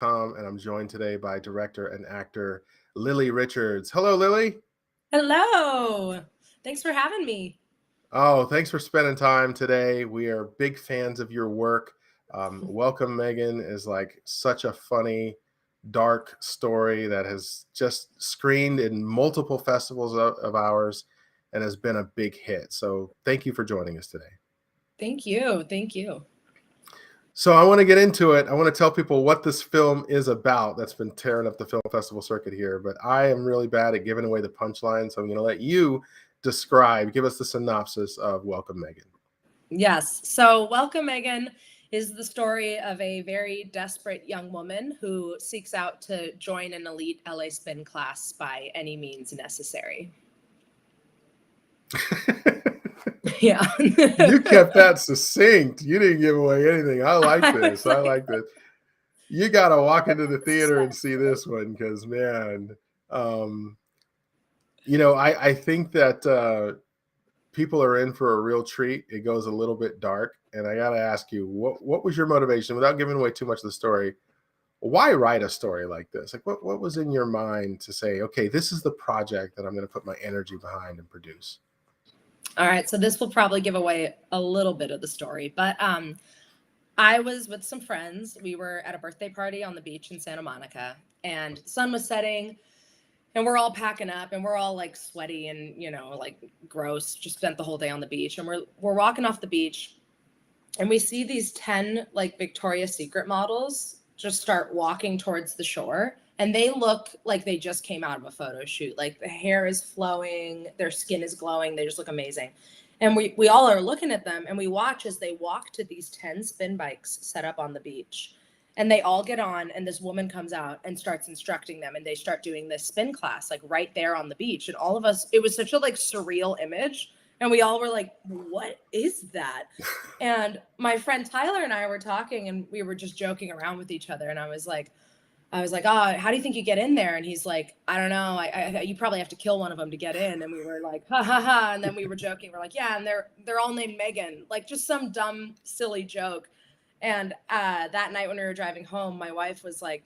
Tom, and I'm joined today by director and actor Lily Richards. Hello, Lily. Hello. Thanks for having me. Oh, thanks for spending time today. We are big fans of your work. Welcome, Megan is like such a funny, dark story that has just screened in multiple festivals of ours and has been a big hit. So, thank you for joining us today. Thank you. Thank you. So I want to get into it. I want to tell people what this film is about that's been tearing up the film festival circuit here, but I am really bad at giving away the punchline, so I'm going to let you give us the synopsis of Welcome Megan. Yes. So, Welcome Megan is the story of a very desperate young woman who seeks out to join an elite LA spin class by any means necessary. Yeah. You kept that succinct. You didn't give away anything. I like this. I like this. You got to walk into the theater and see this one because, man, um, I think that people are in for a real treat. It goes a little bit dark, and I got to ask you, what was your motivation, without giving away too much of the story? Why write a story like this? Like, what was in your mind to say, okay, this is the project that I'm going to put my energy behind and produce? All right. So, this will probably give away a little bit of the story, but I was with some friends. We were at a birthday party on the beach in Santa Monica, and the sun was setting. And we're all packing up and we're all like sweaty and, like gross, just spent the whole day on the beach. And we're walking off the beach and we see these 10 like Victoria's Secret models just start walking towards the shore. And they look like they just came out of a photo shoot. Like the hair is flowing, their skin is glowing, they just look amazing. And we all are looking at them and we watch as they walk to these 10 spin bikes set up on the beach. And they all get on, and this woman comes out and starts instructing them, and they start doing this spin class like right there on the beach. And all of us, it was such a like surreal image, and we all were like, what is that? And my friend Tyler and I were talking, and we were just joking around with each other, and I was like, oh, how do you think you get in there? And he's like, I don't know. You probably have to kill one of them to get in. And we were like, ha ha ha. And then we were joking. We're like, yeah. And they're all named Megan, like just some dumb, silly joke. And that night when we were driving home, my wife was like,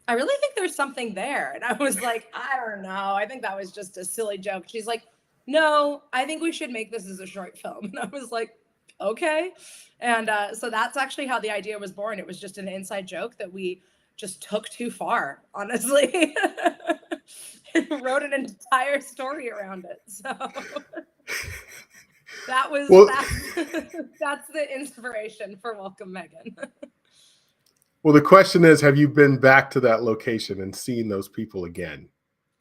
I really think there's something there. And I was like, I don't know. I think that was just a silly joke. She's like, no, I think we should make this as a short film. And I was like, okay. And so that's actually how the idea was born. It was just an inside joke that we just took too far, honestly. And wrote an entire story around it. So that was Well, that's the inspiration for Welcome Megan. well, the question is, have you been back to that location and seen those people again?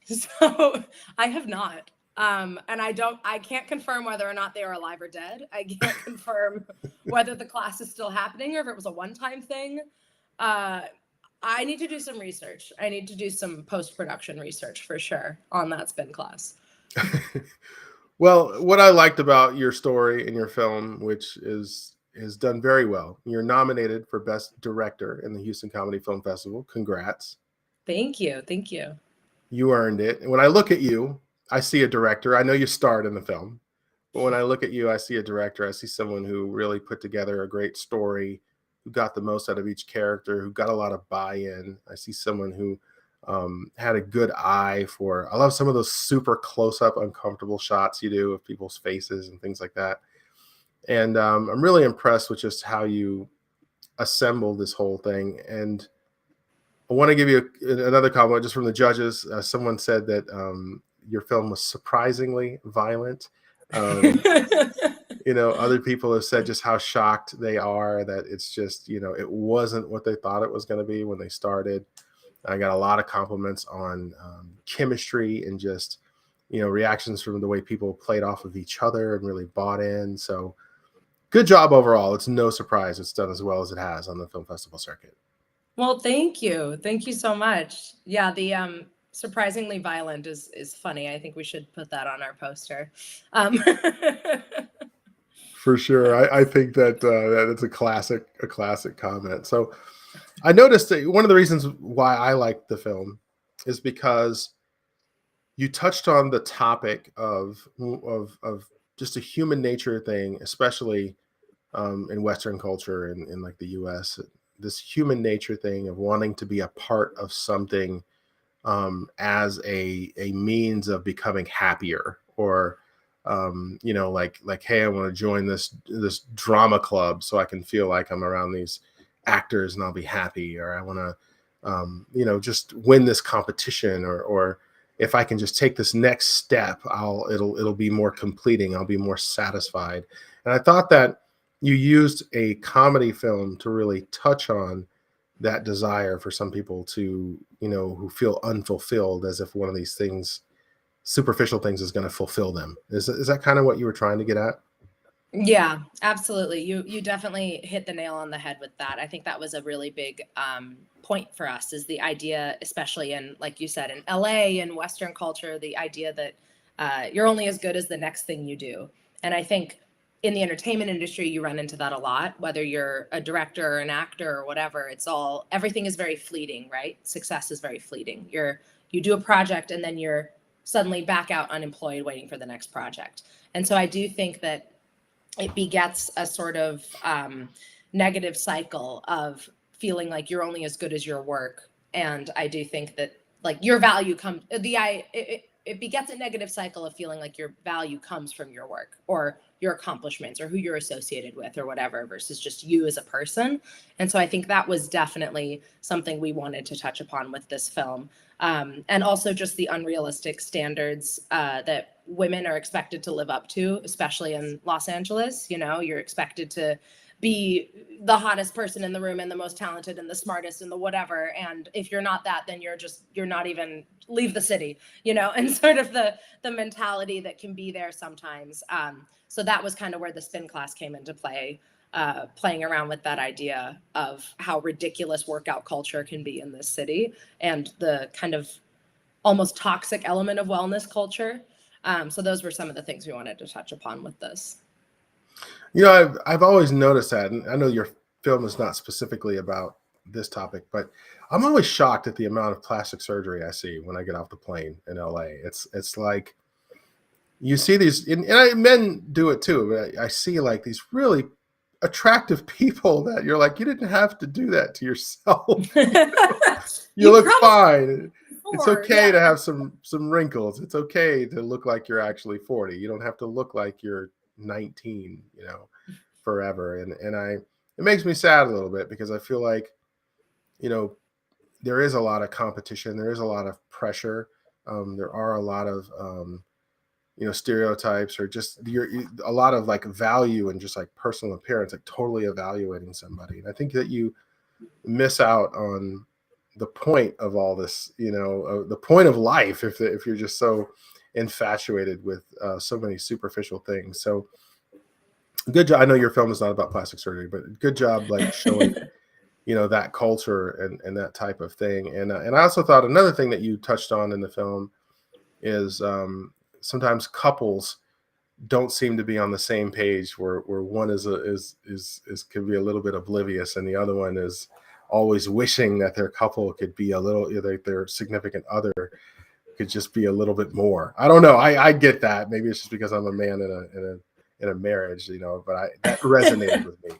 So I have not. And I can't confirm whether or not they are alive or dead. I can't confirm whether the class is still happening or if it was a one-time thing. Uh, I need to do some research. I need to do some post-production research for sure on that spin class. Well, what I liked about your story and your film, which is done very well, you're nominated for Best Director in the Houston Comedy Film Festival. Congrats. Thank you. Thank you. You earned it. And when I look at you, I see a director. I know you starred in the film, but when I look at you, I see a director. I see someone who really put together a great story, who got the most out of each character, who got a lot of buy-in. I see someone who had a good eye for. I love some of those super close-up, uncomfortable shots you do of people's faces and things like that. And I'm really impressed with just how you assemble this whole thing. And I want to give you another comment just from the judges. Someone said that your film was surprisingly violent. Um, other people have said just how shocked they are that it's just, it wasn't what they thought it was going to be when they started. I got a lot of compliments on chemistry and just, reactions from the way people played off of each other and really bought in. So good job overall. It's no surprise it's done as well as it has on the film festival circuit. Well, thank you. Thank you so much. Yeah, the surprisingly violent is funny. I think we should put that on our poster. For sure. I think that that's a classic comment. So I noticed that one of the reasons why I liked the film is because you touched on the topic of just a human nature thing, especially in Western culture and in like the U.S. this human nature thing of wanting to be a part of something, as a means of becoming happier, or like, hey, I want to join this drama club so I can feel like I'm around these actors and I'll be happy, or I want to just win this competition, or if I can just take this next step, it'll be more completing, I'll be more satisfied. And I thought that you used a comedy film to really touch on that desire for some people to, who feel unfulfilled, as if one of these things, superficial things, is going to fulfill them. Is that kind of what you were trying to get at? Yeah, absolutely. You definitely hit the nail on the head with that. I think that was a really big point for us, is the idea, especially in, like you said, in LA and Western culture, the idea that you're only as good as the next thing you do. And I think in the entertainment industry, you run into that a lot, whether you're a director or an actor or whatever. Everything is very fleeting, right? Success is very fleeting. You do a project and then you're suddenly back out unemployed waiting for the next project. And so I do think that it begets a sort of negative cycle of feeling like you're only as good as your work. And I do think that, like, your value comes, it begets a negative cycle of feeling like your value comes from your work or your accomplishments or who you're associated with or whatever, versus just you as a person. And so I think that was definitely something we wanted to touch upon with this film. And also just the unrealistic standards that women are expected to live up to, especially in Los Angeles. You're expected to be the hottest person in the room and the most talented and the smartest and the whatever. And if you're not that, then you're not even, leave the city, and sort of the mentality that can be there sometimes. So that was kind of where the spin class came into play, playing around with that idea of how ridiculous workout culture can be in this city and the kind of almost toxic element of wellness culture. So those were some of the things we wanted to touch upon with this. I've always noticed that, and I know your film is not specifically about this topic, but I'm always shocked at the amount of plastic surgery I see when I get off the plane in LA. It's like you see these, and men do it too, but I see like these really attractive people that you're like, you didn't have to do that to yourself. You look fine. It's okay to have some wrinkles. It's okay to look like you're actually 40. You don't have to look like you're 19, forever. And it makes me sad a little bit, because I feel like, there is a lot of competition. There is a lot of pressure. There are a lot of, stereotypes, or just a lot of like value and just like personal appearance, like totally evaluating somebody. And I think that you miss out on the point of all this, the point of life, if you're just so infatuated with so many superficial things. So good job. I know your film is not about plastic surgery, but good job like showing that culture and that type of thing. And I also thought another thing that you touched on in the film is sometimes couples don't seem to be on the same page, where one is could be a little bit oblivious, and the other one is always wishing that their couple could be a little, their significant other could just be a little bit more. I don't know. I get that. Maybe it's just because I'm a man in a marriage, but that resonated with me.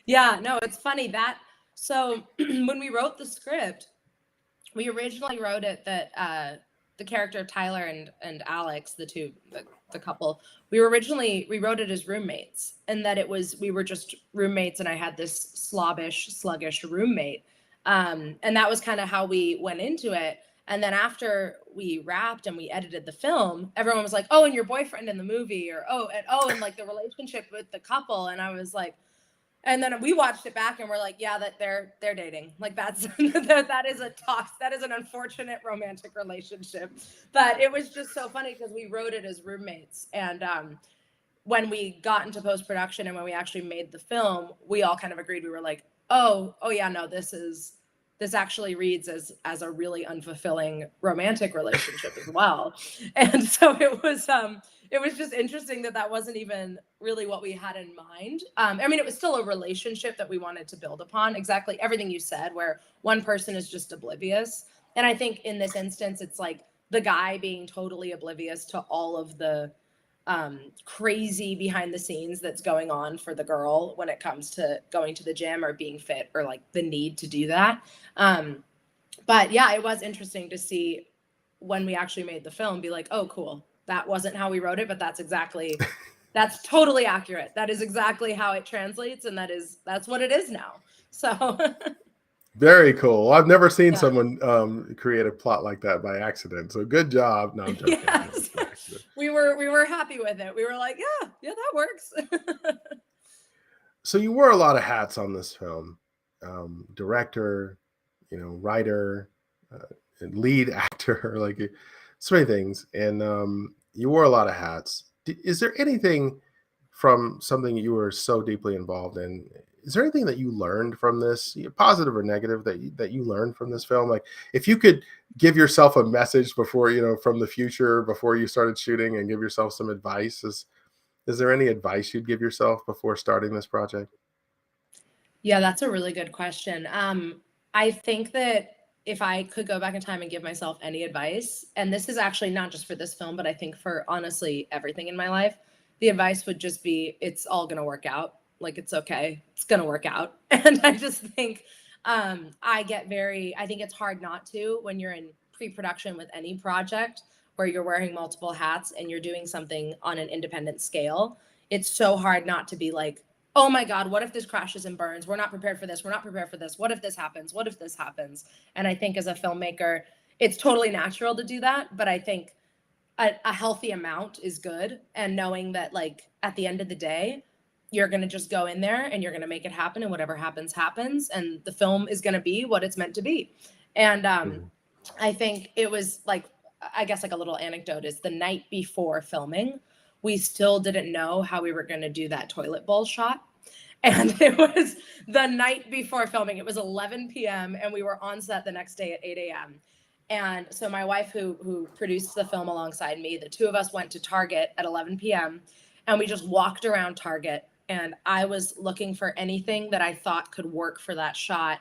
Yeah, no, it's funny that. So when we wrote the script, we originally wrote it that the character Tyler and Alex, the couple, we wrote it as roommates, and that we were just roommates, and I had this sluggish roommate. And that was kind of how we went into it. And then after we wrapped and we edited the film, everyone was like, "Oh, and your boyfriend in the movie," or and like the relationship with the couple. And I was like, and then we watched it back and we're like, yeah, that they're dating. Like that is an unfortunate romantic relationship. But it was just so funny because we wrote it as roommates. And when we got into post-production and when we actually made the film, we all kind of agreed. We were like, oh yeah, no, this actually reads as a really unfulfilling romantic relationship as well. And so it was just interesting that wasn't even really what we had in mind. I mean, it was still a relationship that we wanted to build upon. Exactly everything you said, where one person is just oblivious. And I think in this instance, it's like the guy being totally oblivious to all of the crazy behind the scenes that's going on for the girl when it comes to going to the gym or being fit, or like the need to do that. But yeah, it was interesting to see when we actually made the film, be like, oh, cool, that wasn't how we wrote it, but that's totally accurate. That is exactly how it translates, and that's what it is now. So Very cool. I've never seen yeah. someone create a plot like that by accident. So good job. No, I'm joking. Yes. We were happy with it. We were like, yeah, that works. So you wore a lot of hats on this film, director, writer, and lead actor, like so many things, and you wore a lot of hats. Is there anything from something you were so deeply involved in? Is there anything that you learned from this, positive or negative, that you learned from this film? Like, if you could give yourself a message before, from the future, before you started shooting, and give yourself some advice, is there any advice you'd give yourself before starting this project? Yeah, that's a really good question. I think that if I could go back in time and give myself any advice, and this is actually not just for this film, but I think for honestly everything in my life, the advice would just be, it's all going to work out. Like, it's okay. It's going to work out. And I just think I think it's hard not to when you're in pre-production with any project where you're wearing multiple hats and you're doing something on an independent scale. It's so hard not to be like, oh my God, what if this crashes and burns? We're not prepared for this. We're not prepared for this. What if this happens? What if this happens? And I think as a filmmaker, it's totally natural to do that. But I think a healthy amount is good. And knowing that, like, at the end of the day, you're going to just go in there and you're going to make it happen. And whatever happens, happens. And the film is going to be what it's meant to be. And Mhm. I think it was like, I guess, like a little anecdote is the night before filming, we still didn't know how we were going to do that toilet bowl shot. And it was the night before filming. It was 11 p.m. and we were on set the next day at 8 a.m. And so my wife, who produced the film alongside me, the two of us went to Target at 11 p.m. and we just walked around Target. And I was looking for anything that I thought could work for that shot.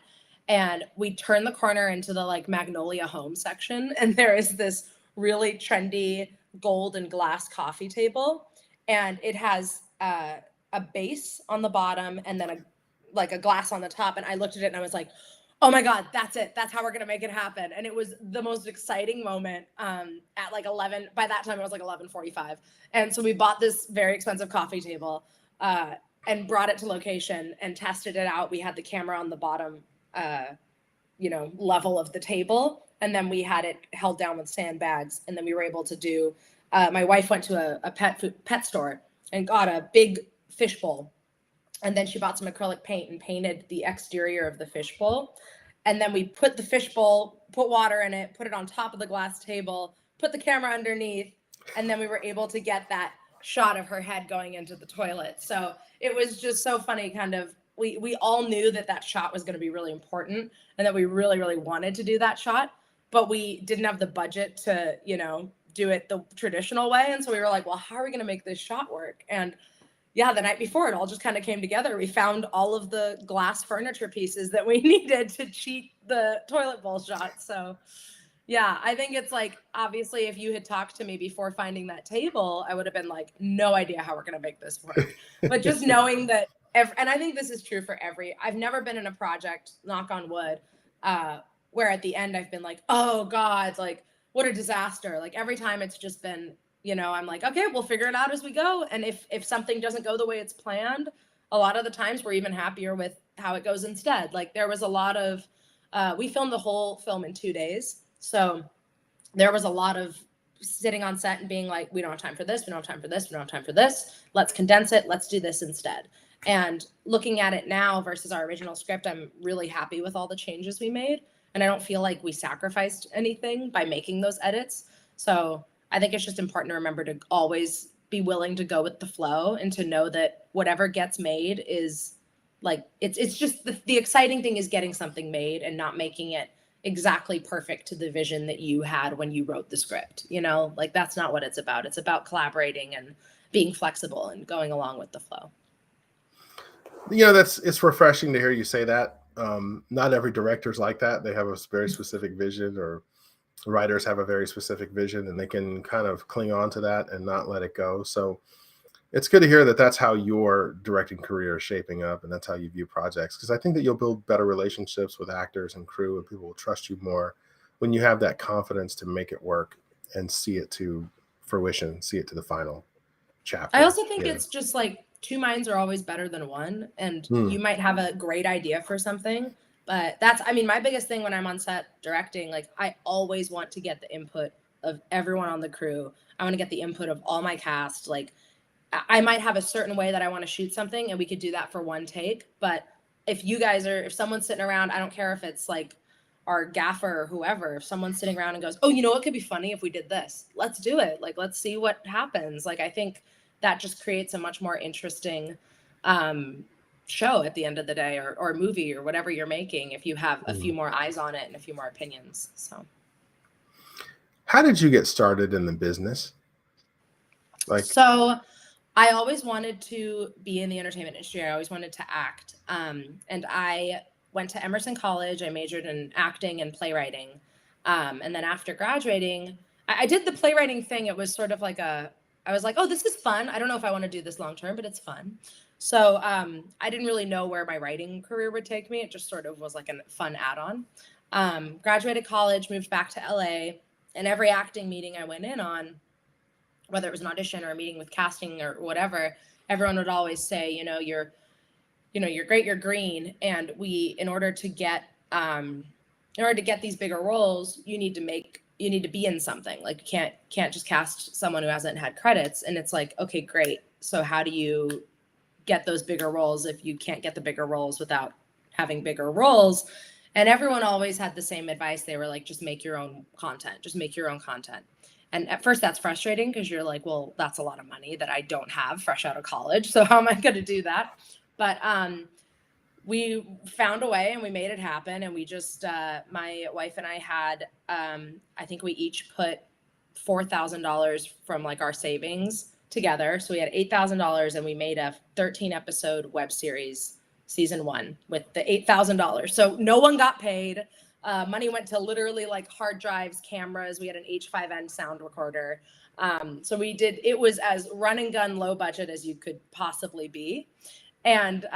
And we turned the corner into the like Magnolia Home section, and there is this really trendy gold and glass coffee table, and it has a base on the bottom and then a glass on the top. And I looked at it and I was like, oh my God, that's it. That's how we're gonna make it happen. And it was the most exciting moment. At like 11. By that time, it was like 11:45, and so we bought this very expensive coffee table and brought it to location and tested it out. We had the camera on the bottom, level of the table, and then we had it held down with sandbags. And then we were able to do. My wife went to a pet store and got a big fishbowl, and then she bought some acrylic paint and painted the exterior of the fishbowl. And then we put the fishbowl, put water in it, put it on top of the glass table, put the camera underneath, and then we were able to get that shot of her head going into the toilet. So it was just so funny. Kind of, we all knew that shot was going to be really important and that we really, really wanted to do that shot, but we didn't have the budget to, do it the traditional way. And so we were like, well, how are we going to make this shot work? And yeah, the night before, it all just kind of came together. We found all of the glass furniture pieces that we needed to cheat the toilet bowl shot. So yeah, I think it's like, obviously, if you had talked to me before finding that table, I would have been like, no idea how we're going to make this work. But just knowing that, and I think this is true for I've never been in a project, knock on wood, where at the end I've been like, oh God, like, what a disaster. Like, every time it's just been, I'm like, okay, we'll figure it out as we go. And if something doesn't go the way it's planned, a lot of the times we're even happier with how it goes instead. Like, there was a lot of, we filmed the whole film in 2 days. So there was a lot of sitting on set and being like, we don't have time for this. We don't have time for this. We don't have time for this. Let's condense it. Let's do this instead. And looking at it now versus our original script, I'm really happy with all the changes we made. And I don't feel like we sacrificed anything by making those edits. So I think it's just important to remember to always be willing to go with the flow and to know that whatever gets made is like, it's just the exciting thing is getting something made and not making it exactly perfect to the vision that you had when you wrote the script. Like, that's not what it's about. It's about collaborating and being flexible and going along with the flow. It's refreshing to hear you say that. Not every director's like that. They have a very specific vision, or writers have a very specific vision and they can kind of cling on to that and not let it go. So it's good to hear that that's how your directing career is shaping up and that's how you view projects. Because I think that you'll build better relationships with actors and crew and people will trust you more when you have that confidence to make it work and see it to fruition, see it to the final chapter. I also think it's just like two minds are always better than one. And you might have a great idea for something, but my biggest thing when I'm on set directing, like I always want to get the input of everyone on the crew. I want to get the input of all my cast. Like I might have a certain way that I want to shoot something and we could do that for one take. But if someone's sitting around, I don't care if it's like our gaffer or whoever, if someone's sitting around and goes, oh, what could be funny if we did this? Let's do it. Like, let's see what happens. Like, I think that just creates a much more interesting show at the end of the day or movie or whatever you're making if you have a few more eyes on it and a few more opinions. So how did you get started in the business? So I always wanted to be in the entertainment industry. I always wanted to act. And I went to Emerson College. I majored in acting and playwriting. And then after graduating, I did the playwriting thing. It was sort of like I was like, oh, this is fun. I don't know if I want to do this long term, but it's fun. So I didn't really know where my writing career would take me. It just sort of was like a fun add-on. Graduated college, moved back to LA, and every acting meeting I went in on, whether it was an audition or a meeting with casting or whatever, everyone would always say, you're great, you're green. And in order to get these bigger roles, you need to be in something. Like you can't just cast someone who hasn't had credits. And it's like, okay, great. So how do you get those bigger roles if you can't get the bigger roles without having bigger roles? And everyone always had the same advice. They were like, just make your own content. Just make your own content. And at first that's frustrating because you're like, well, that's a lot of money that I don't have fresh out of college. So how am I going to do that? But we found a way and we made it happen. And we just, my wife and I had, I think we each put $4,000 from like our savings together. So we had $8,000 and we made a 13 episode web series, season 1 with the $8,000. So no one got paid. Money went to literally like hard drives, cameras. We had an H5n sound recorder. So it was as run and gun low budget as you could possibly be. And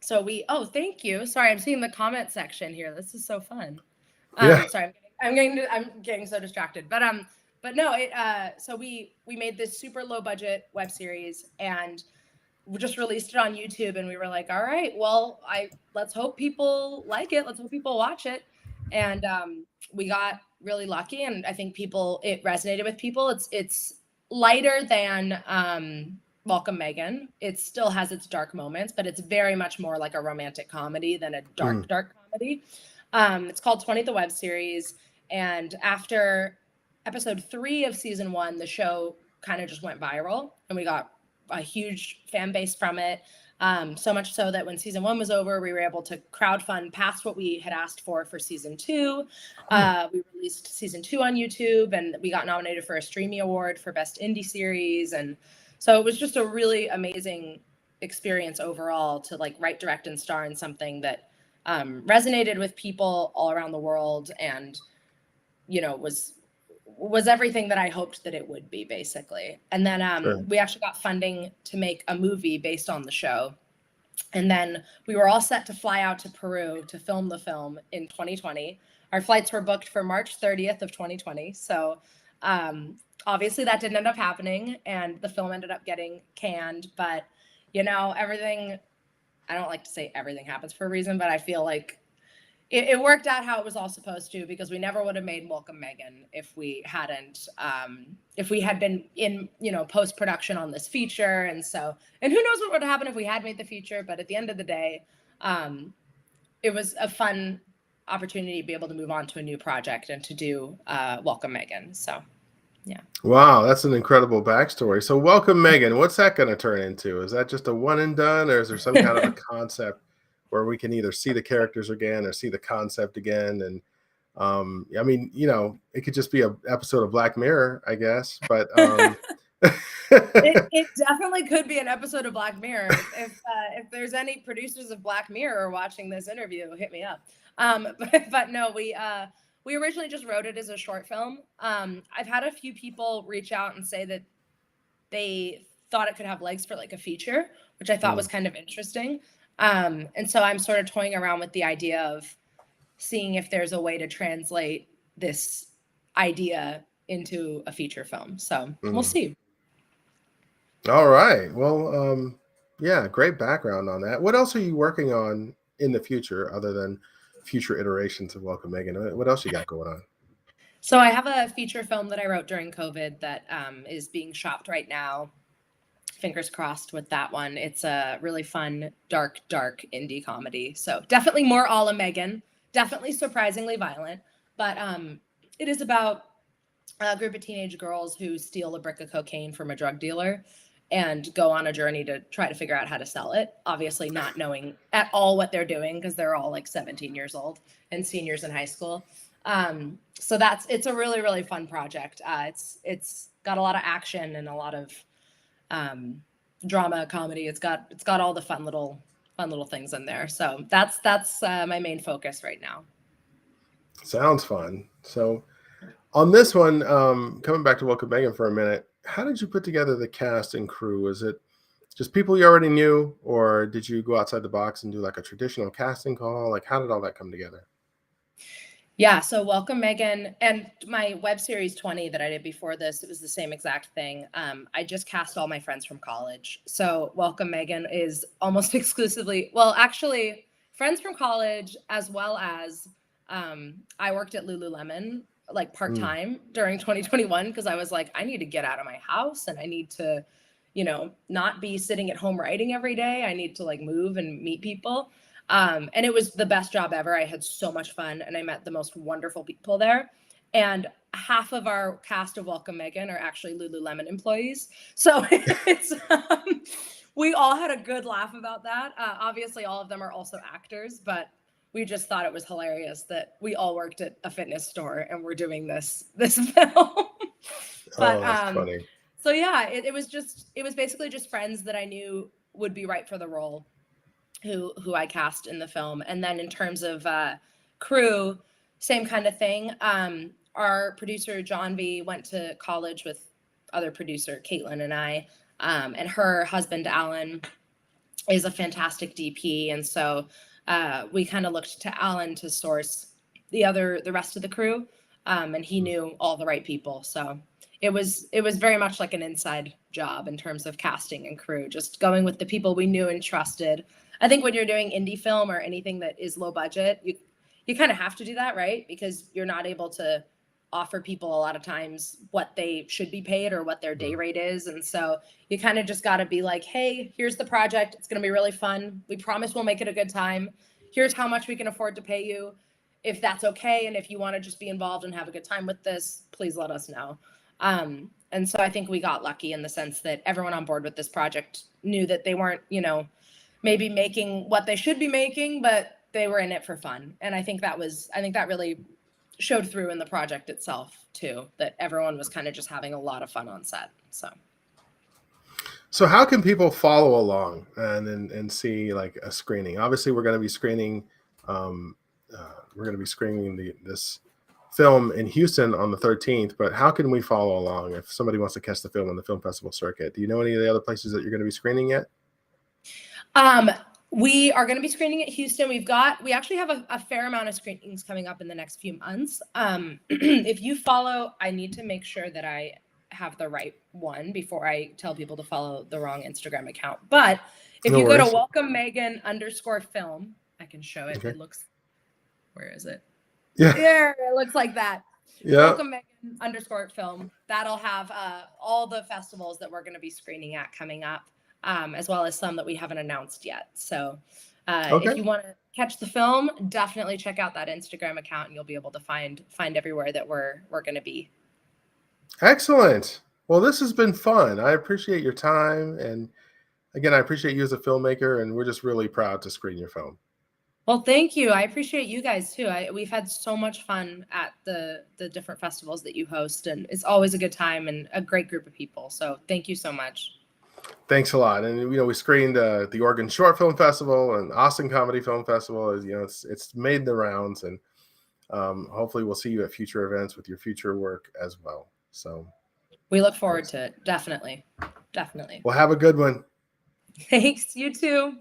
thank you. Sorry, I'm seeing the comment section here. This is so fun. Sorry, I'm getting so distracted. But no, so we made this super low budget web series and we just released it on YouTube and we were like, all right, well, let's hope people like it. Let's hope people watch it. And we got really lucky. And I think it resonated with people. It's lighter than Welcome Megan. It still has its dark moments, but it's very much more like a romantic comedy than a dark comedy. It's called 20 the Web Series. And after episode 3 of season 1, the show kind of just went viral and we got a huge fan base from it. So much so that when season 1 was over, we were able to crowdfund past what we had asked for season 2. We released season 2 on YouTube and we got nominated for a Streamy Award for Best Indie Series. And so it was just a really amazing experience overall to like write, direct, and star in something that resonated with people all around the world and, was everything that I hoped that it would be, basically. And then we actually got funding to make a movie based on the show. And then we were all set to fly out to Peru to film the film in 2020. Our flights were booked for March 30th of 2020. So obviously that didn't end up happening and the film ended up getting canned. But, everything, I don't like to say everything happens for a reason, but I feel like it worked out how it was all supposed to, because we never would have made Welcome Megan if we had been in, post-production on this feature. And who knows what would happen if we had made the feature, but at the end of the day, it was a fun opportunity to be able to move on to a new project and to do Welcome Megan. So, yeah. Wow, that's an incredible backstory. So Welcome Megan, what's that going to turn into? Is that just a one and done, or is there some kind of a concept where we can either see the characters again or see the concept again? And it could just be an episode of Black Mirror, I guess. But it definitely could be an episode of Black Mirror. If there's any producers of Black Mirror watching this interview, hit me up. But no, we originally just wrote it as a short film. I've had a few people reach out and say that they thought it could have legs for like a feature, which I thought was kind of interesting. And so I'm sort of toying around with the idea of seeing if there's a way to translate this idea into a feature film. So we'll see. All right. Well, yeah, great background on that. What else are you working on in the future other than future iterations of Welcome Megan? What else you got going on? So I have a feature film that I wrote during COVID that is being shopped right now. Fingers crossed with that one. It's a really fun, dark indie comedy. So definitely more a la Megan, definitely surprisingly violent, but it is about a group of teenage girls who steal a brick of cocaine from a drug dealer and go on a journey to try to figure out how to sell it, obviously not knowing at all what they're doing because they're all like 17 years old and seniors in high school. So it's a really, really fun project. It's got a lot of action and a lot of drama, comedy. It's got all the fun little things in there. So that's my main focus right now. Sounds fun. So on this one, coming back to Welcome Megan for a minute, how did you put together the cast and crew? Was it just people you already knew, or did you go outside the box and do like a traditional casting call? Like, how did all that come together? Yeah, so Welcome Megan and my web series 20 that I did before this, it was the same exact thing. I just cast all my friends from college. So Welcome Megan is almost exclusively, well, actually friends from college, as well as I worked at Lululemon like part-time during 2021 because I was like, I need to get out of my house and I need to, not be sitting at home writing every day. I need to like move and meet people. And it was the best job ever. I had so much fun and I met the most wonderful people there. And half of our cast of Welcome Megan are actually Lululemon employees. So it's we all had a good laugh about that. Obviously, all of them are also actors, but we just thought it was hilarious that we all worked at a fitness store and we're doing this film. But that's funny. So yeah, it was basically just friends that I knew would be right for the role who I cast in the film. And then in terms of crew, same kind of thing. Our producer John V went to college with other producer Caitlin and I, and her husband Alan is a fantastic DP, and so we kind of looked to Alan to source the rest of the crew, and he knew all the right people. So it was very much like an inside job in terms of casting and crew, just going with the people we knew and trusted. I think when you're doing indie film or anything that is low budget, you kind of have to do that, right? Because you're not able to offer people a lot of times what they should be paid or what their day rate is. And so you kind of just got to be like, hey, here's the project. It's going to be really fun. We promise we'll make it a good time. Here's how much we can afford to pay you. If that's okay. And if you want to just be involved and have a good time with this, please let us know. And so I think we got lucky in the sense that everyone on board with this project knew that they weren't, maybe making what they should be making, but they were in it for fun. And I think that really showed through in the project itself too, that everyone was kind of just having a lot of fun on set. So how can people follow along and see like a screening? Obviously we're going to be screening, this film in Houston on the 13th, but how can we follow along if somebody wants to catch the film on the film festival circuit? Do you know any of the other places that you're going to be screening yet? We are going to be screening at Houston. We actually have a fair amount of screenings coming up in the next few months. If you follow, I need to make sure that I have the right one before I tell people to follow the wrong Instagram account. But if you go to Welcome Megan _film, I can show it. Okay. It looks, where is it? Yeah. There, it looks like that. Yeah. Welcome Megan _film. That'll have all the festivals that we're going to be screening at coming up. As well as some that we haven't announced yet. So if you want to catch the film, definitely check out that Instagram account and you'll be able to find everywhere that we're going to be. Excellent. Well, this has been fun. I appreciate your time. And again, I appreciate you as a filmmaker, and we're just really proud to screen your film. Well, thank you. I appreciate you guys too. We've had so much fun at the different festivals that you host, and it's always a good time and a great group of people. So thank you so much. Thanks a lot. And we screened the Oregon Short Film Festival and Austin Comedy Film Festival. It's made the rounds, and hopefully we'll see you at future events with your future work as well. So we look forward to it. Definitely. Well, have a good one. Thanks. You too.